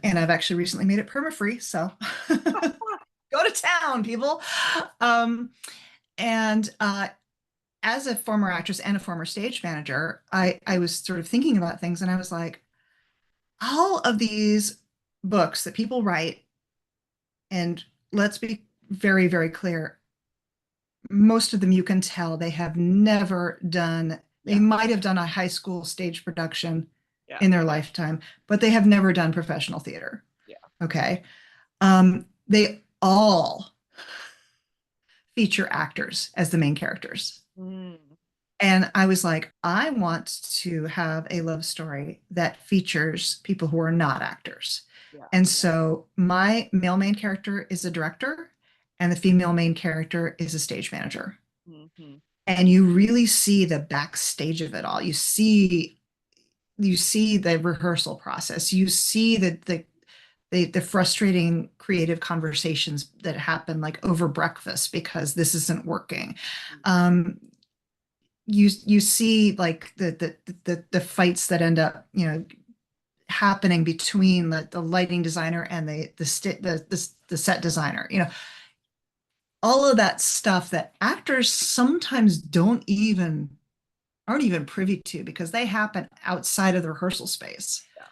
Speaker 2: And I've actually recently made it perma-free, so go to town, people. Um, and as a former actress and a former stage manager, I was sort of thinking about things, and I was like, all of these books that people write, and let's be very, very clear, most of them you can tell they have never done, they
Speaker 1: Yeah.
Speaker 2: might have done a high school stage production
Speaker 1: Yeah.
Speaker 2: in their lifetime, but they have never done professional theater.
Speaker 1: Yeah.
Speaker 2: Okay. They all feature actors as the main characters.
Speaker 1: Mm.
Speaker 2: And I was like, I want to have a love story that features people who are not actors.
Speaker 1: Yeah.
Speaker 2: And so my male main character is a director, and the female main character is a stage manager.
Speaker 1: Hmm.
Speaker 2: And you really see the backstage of it all. You see the rehearsal process. You see the frustrating creative conversations that happen like over breakfast because this isn't working. Um, you see like the fights that end up happening between the lighting designer and the set designer. All of that stuff that actors sometimes aren't even privy to because they happen outside of the rehearsal space.
Speaker 1: Yeah.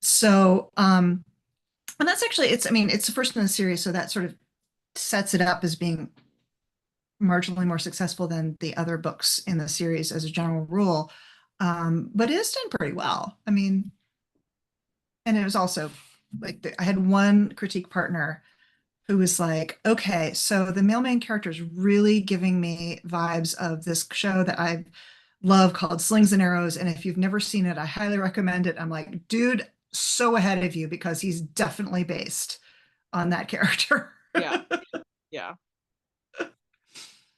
Speaker 2: So, and that's actually, it's the first in the series, so that sort of sets it up as being marginally more successful than the other books in the series as a general rule. But it is done pretty well. I mean, and it was also like I had one critique partner who was like, okay, so the male main character is really giving me vibes of this show that I love called Slings and Arrows. And if you've never seen it, I highly recommend it. I'm like, dude, so ahead of you because he's definitely based on that character.
Speaker 1: Yeah. Yeah.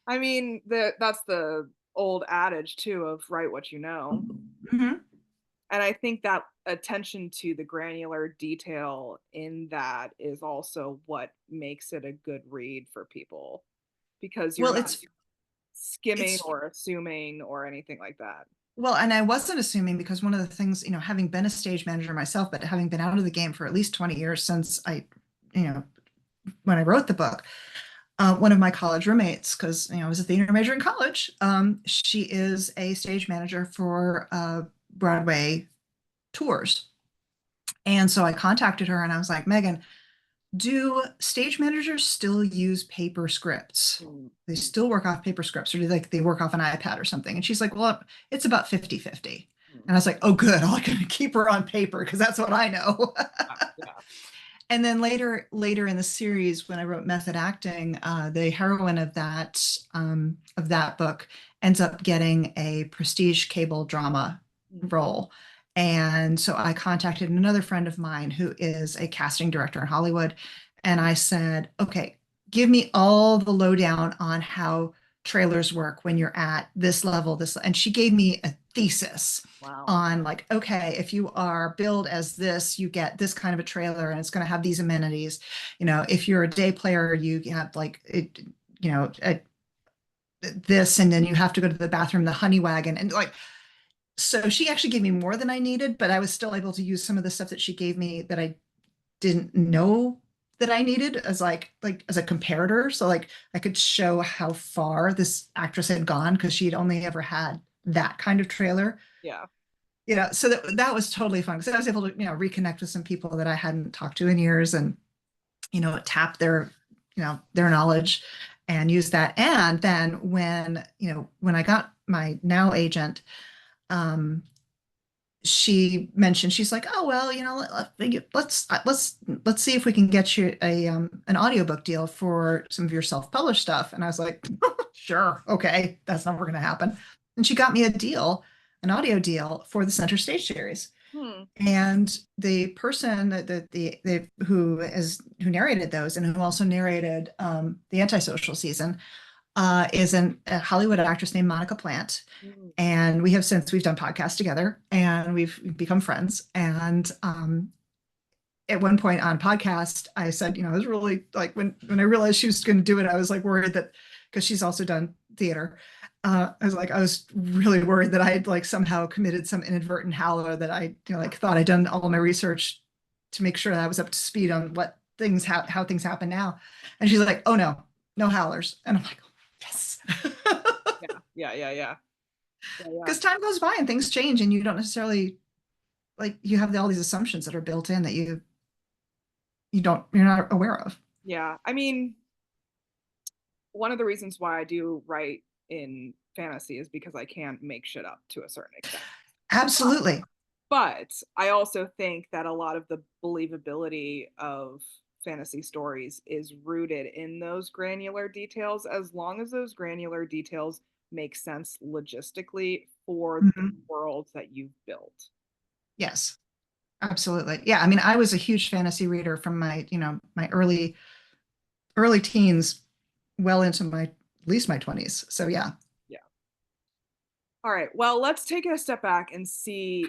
Speaker 1: I mean, that's the old adage too of write what you know.
Speaker 2: Mhm.
Speaker 1: And I think that attention to the granular detail in that is also what makes it a good read for people because you're
Speaker 2: Well,
Speaker 1: not skimming
Speaker 2: it's
Speaker 1: or assuming or anything like that.
Speaker 2: well, and I wasn't assuming because one of the things, having been a stage manager myself, but having been out of the game for at least 20 years since you know, when I wrote the book, one of my college roommates, because I was a theater major in college, she is a stage manager for Broadway tours. And so I contacted her and I was like, Megan, do stage managers still use paper scripts?
Speaker 1: Mm.
Speaker 2: They still work off paper scripts, or do they work off an iPad or something? And she's like, well, it's about 50-50.
Speaker 1: Mm.
Speaker 2: And I was like, oh, good. I'll keep her on paper because that's what I know.
Speaker 1: Yeah.
Speaker 2: And then later in the series, when I wrote Method Acting, the heroine of that book ends up getting a prestige cable drama
Speaker 1: Mm.
Speaker 2: role. And so I contacted another friend of mine who is a casting director in Hollywood, and I said, "Okay, give me all the lowdown on how trailers work when you're at this level, this." And she gave me a thesis
Speaker 1: Wow.
Speaker 2: on like, okay, if you are billed as this, you get this kind of a trailer and it's going to have these amenities. If you're a day player, you have like it, this, and then you have to go to the bathroom, the honey wagon, and like, so she actually gave me more than I needed, but I was still able to use some of the stuff that she gave me that I didn't know that I needed as like as a comparator. So like I could show how far this actress had gone because she'd only ever had that kind of trailer.
Speaker 1: Yeah.
Speaker 2: So that was totally fun because I was able to, reconnect with some people that I hadn't talked to in years and, tap their knowledge and use that. And then when I got my now agent, um, she mentioned, she's like, oh, well, let's see if we can get you an audiobook deal for some of your self-published stuff. And I was like, sure, okay, that's never going to happen. And she got me a deal, an audio deal for the Center Stage series.
Speaker 1: Hmm.
Speaker 2: And the person who narrated those and who also narrated the Antisocial season is a Hollywood actress named Monica Plant.
Speaker 1: Mm.
Speaker 2: And we've done podcasts together and we've become friends. And at one point on podcast, I said, I was really like when I realized she was going to do it, I was like worried that because she's also done theater. I was really worried that I had like somehow committed some inadvertent howler that I like thought I'd done all my research to make sure that I was up to speed on how things happen now. And she's like, oh no, no howlers. And I'm like, oh, yes.
Speaker 1: Yeah. Yeah. Yeah. Yeah. Yeah. Yeah.
Speaker 2: Because time goes by and things change and you don't necessarily like you have all these assumptions that are built in that you're not aware of.
Speaker 1: Yeah. I mean, one of the reasons why I do write in fantasy is because I can make shit up to a certain extent.
Speaker 2: Absolutely.
Speaker 1: But I also think that a lot of the believability of fantasy stories is rooted in those granular details, as long as those granular details make sense logistically for the
Speaker 2: Mhm.
Speaker 1: world that you've built.
Speaker 2: Yes, absolutely. Yeah, I mean, I was a huge fantasy reader from my early teens well into my at least my 20s. So yeah.
Speaker 1: Yeah. All right. Well, let's take it a step back and see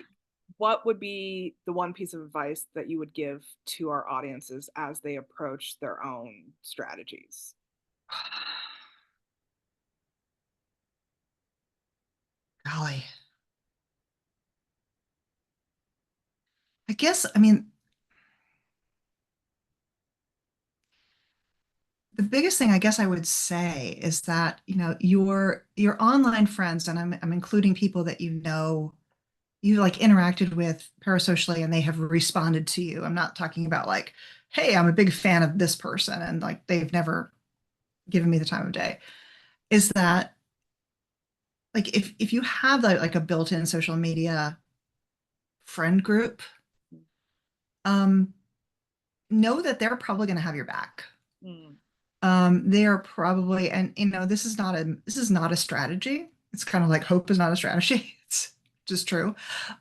Speaker 1: what would be the one piece of advice that you would give to our audiences as they approach their own strategies.
Speaker 2: Golly. I guess, I mean, the biggest thing I guess I would say is that, your online friends, and I'm including people that you like interacted with parasocially and they have responded to you. I'm not talking about like, hey, I'm a big fan of this person and like they've never given me the time of day. Is that like if you have like a built-in social media friend group, um, know that they're probably going to have your back.
Speaker 1: Mm,
Speaker 2: They are probably, and this is not a strategy. It's kind of like hope is not a strategy. It's just true,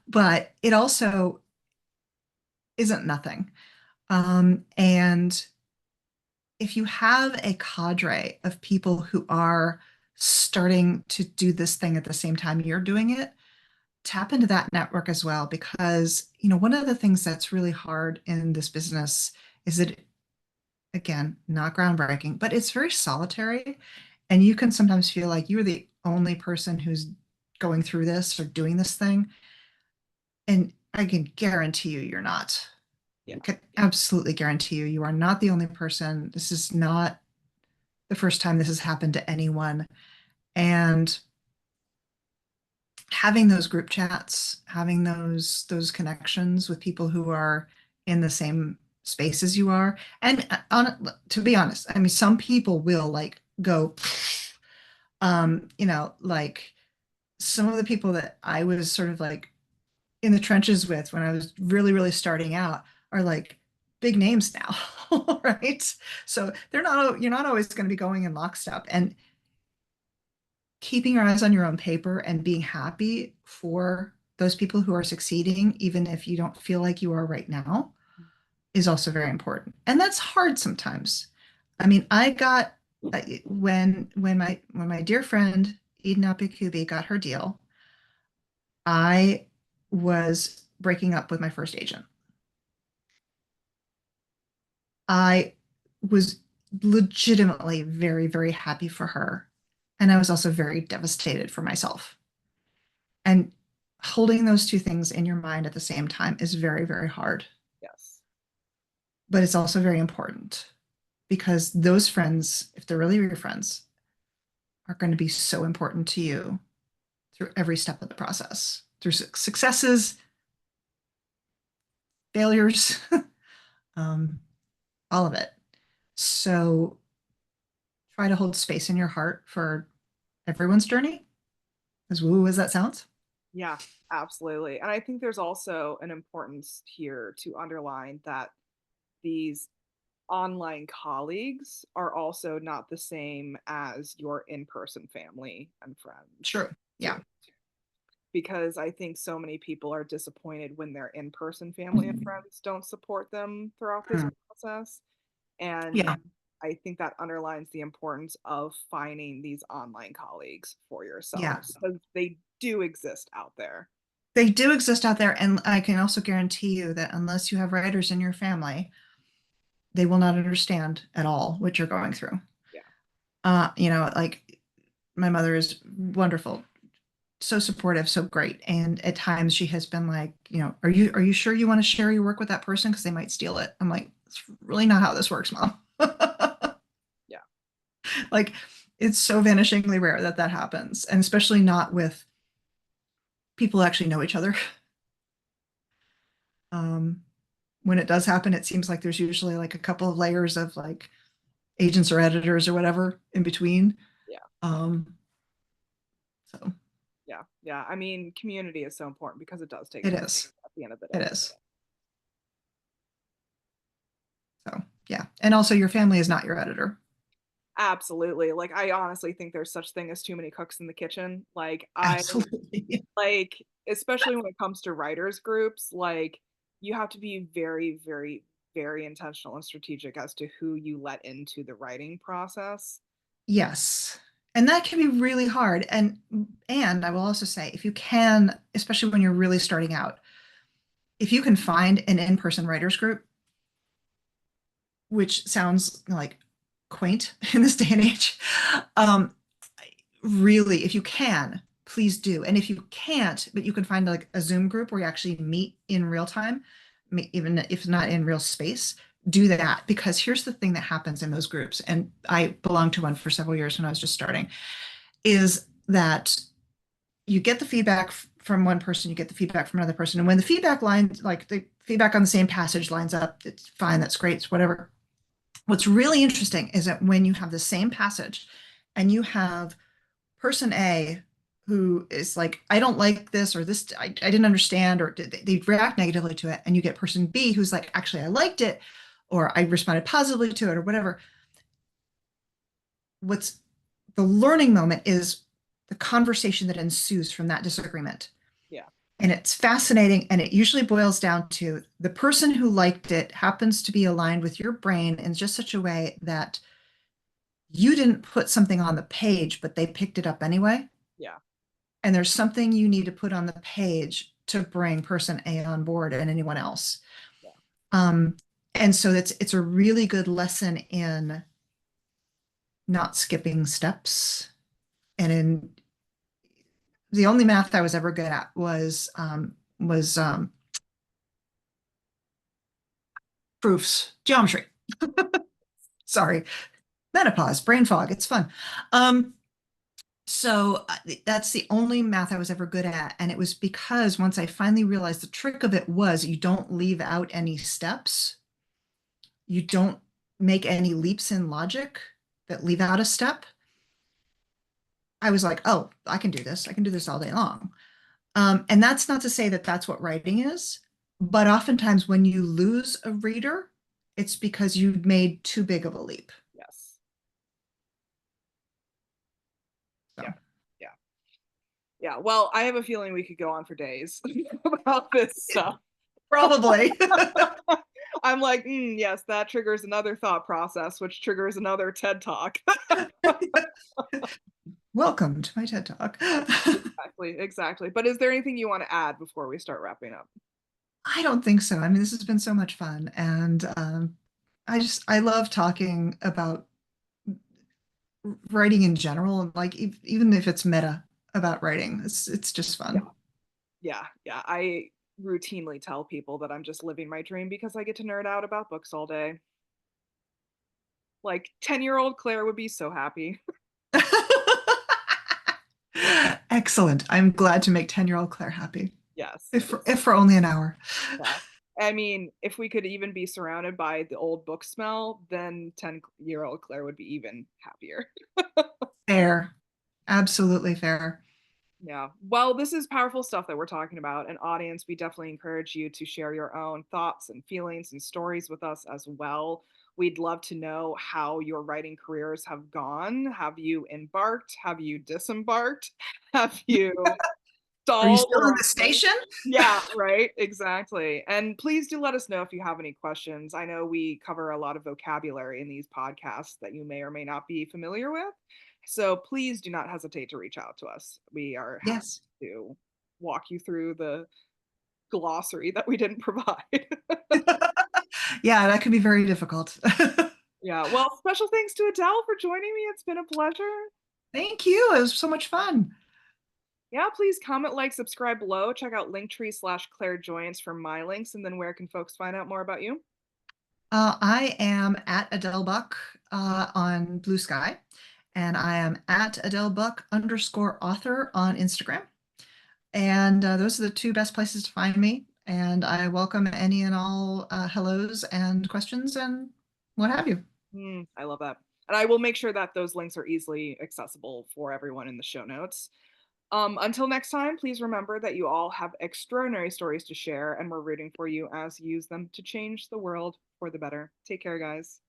Speaker 2: but it also isn't nothing. And if you have a cadre of people who are starting to do this thing at the same time you're doing it, tap into that network as well. Because, one of the things that's really hard in this business is that, again, not groundbreaking, but it's very solitary. And you can sometimes feel like you're the only person who's going through this or doing this thing. And I can guarantee you, you're not.
Speaker 1: yeah.
Speaker 2: I can absolutely guarantee you, you are not the only person. This is not the first time this has happened to anyone. And having those group chats, having those connections with people who are in the same space as you are. And to be honest, I mean, some people will like go, like some of the people that I was sort of like in the trenches with when I was really, really starting out are like big names now, right? So you're not always going to be going in lockstep. And keeping your eyes on your own paper and being happy for those people who are succeeding, even if you don't feel like you are right now, is also very important. And that's hard sometimes. I mean, I got when my dear friend Eden Apikubi got her deal, I was breaking up with my first agent. I was legitimately very, very happy for her. And I was also very devastated for myself. And holding those two things in your mind at the same time is very, very hard.
Speaker 1: Yes.
Speaker 2: But it's also very important because those friends, if they're really your friends, are going to be so important to you through every step of the process, through successes, failures, um, all of it. So try to hold space in your heart for everyone's journey, as woo as that sounds.
Speaker 1: Yeah, absolutely. And I think there's also an importance here to underline that these online colleagues are also not the same as your in-person family and friends,
Speaker 2: True.
Speaker 1: too.
Speaker 2: Yeah.
Speaker 1: Because I think so many people are disappointed when their in-person family and friends don't support them throughout this
Speaker 2: Hmm.
Speaker 1: process. And
Speaker 2: Yeah.
Speaker 1: I think that underlines the importance of finding these online colleagues for yourself
Speaker 2: Yeah.
Speaker 1: because they do exist out there.
Speaker 2: They do exist out there. And I can also guarantee you that unless you have writers in your family, they will not understand at all what you're going through.
Speaker 1: Yeah.
Speaker 2: Like my mother is wonderful, so supportive, so great. And at times she has been like, are you sure you want to share your work with that person? Because they might steal it. I'm like, it's really not how this works, Mom.
Speaker 1: Yeah.
Speaker 2: Like, it's so vanishingly rare that that happens, and especially not with people who actually know each other. Um, when it does happen, it seems like there's usually like a couple of layers of like agents or editors or whatever in between.
Speaker 1: Yeah.
Speaker 2: Um, so
Speaker 1: Yeah. Yeah. I mean, community is so important because it does take a
Speaker 2: it
Speaker 1: village
Speaker 2: is.
Speaker 1: at the end of the
Speaker 2: It
Speaker 1: day.
Speaker 2: is. So yeah. And also your family is not your editor.
Speaker 1: Absolutely. Like I honestly think there's such thing as too many cooks in the kitchen. Like I
Speaker 2: Absolutely.
Speaker 1: like especially when it comes to writers groups, like you have to be very, very, very intentional and strategic as to who you let into the writing process.
Speaker 2: Yes. And that can be really hard. And I will also say, if you can, especially when you're really starting out, if you can find an in-person writers group, which sounds like quaint in this day and age, um, really, if you can, please do. And if you can't, but you can find like a Zoom group where you actually meet in real time, even if not in real space, do that. Because here's the thing that happens in those groups, and I belonged to one for several years when I was just starting, is that you get the feedback from one person, you get the feedback from another person. And when the feedback lines, like the feedback on the same passage lines up, it's fine, that's great, it's whatever. What's really interesting is that when you have the same passage and you have person A who is like, I don't like this, or this, I didn't understand, or they react negatively to it. And you get person B who's like, actually, I liked it, or I responded positively to it, or whatever. What's the learning moment is the conversation that ensues from that disagreement.
Speaker 1: Yeah.
Speaker 2: And it's fascinating. And it usually boils down to the person who liked it happens to be aligned with your brain in just such a way that you didn't put something on the page, but they picked it up anyway.
Speaker 1: Yeah.
Speaker 2: And there's something you need to put on the page to bring person A on board and anyone else.
Speaker 1: Yeah.
Speaker 2: Um, and so it's a really good lesson in not skipping steps. And in the only math I was ever good at was proofs, geometry. Sorry, menopause, brain fog. It's fun. Um, so that's the only math I was ever good at. And it was because once I finally realized the trick of it was you don't leave out any steps. You don't make any leaps in logic that leave out a step. I was like, oh, I can do this. I can do this all day long. And that's not to say that that's what writing is, but oftentimes when you lose a reader, it's because you made too big of a leap.
Speaker 1: Yes.
Speaker 2: So
Speaker 1: Yeah. Yeah. Yeah. Well, I have a feeling we could go on for days about this stuff.
Speaker 2: probably.
Speaker 1: I'm like, yes, that triggers another thought process, which triggers another TED talk.
Speaker 2: Welcome to my TED Talk.
Speaker 1: Exactly, exactly. But is there anything you want to add before we start wrapping up?
Speaker 2: I don't think so. I mean, this has been so much fun, and I love talking about writing in general, and like even if it's meta about writing, it's just
Speaker 1: Yeah,
Speaker 2: fun.
Speaker 1: yeah, yeah. I routinely tell people that I'm just living my dream because I get to nerd out about books all day. Like 10-year-old Claire would be so happy.
Speaker 2: Excellent. I'm glad to make 10-year-old Claire happy,
Speaker 1: Yes.
Speaker 2: if for only an hour.
Speaker 1: Yeah. I mean, if we could even be surrounded by the old book smell, then 10-year-old Claire would be even happier.
Speaker 2: Fair. Absolutely fair.
Speaker 1: Yeah. Well, this is powerful stuff that we're talking about. And audience, we definitely encourage you to share your own thoughts and feelings and stories with us as well. We'd love to know how your writing careers have gone. Have you embarked? Have you disembarked? Have you
Speaker 2: Are you
Speaker 1: stalled
Speaker 2: still in the
Speaker 1: or
Speaker 2: station?
Speaker 1: yeah, right, exactly. And please do let us know if you have any questions. I know we cover a lot of vocabulary in these podcasts that you may or may not be familiar with. So please do not hesitate to reach out to us. We are happy
Speaker 2: Yes.
Speaker 1: to walk you through the glossary that we didn't provide.
Speaker 2: Yeah, that can be very difficult.
Speaker 1: Yeah, well, special thanks to Adele for joining me. It's been a pleasure.
Speaker 2: Thank you. It was so much fun.
Speaker 1: Yeah, please comment, like, subscribe below. Check out Linktree/Claire Joyance for my links. And then where can folks find out more about you?
Speaker 2: I am at Adele Buck on Blue Sky, and I am at Adele Buck _ author on Instagram. And those are the two best places to find me. And I welcome any and all hellos and questions and what have you.
Speaker 1: I love that. And I will make sure that those links are easily accessible for everyone in the show notes. Until next time, please remember that you all have extraordinary stories to share, and we're rooting for you as you use them to change the world for the better. Take care, guys.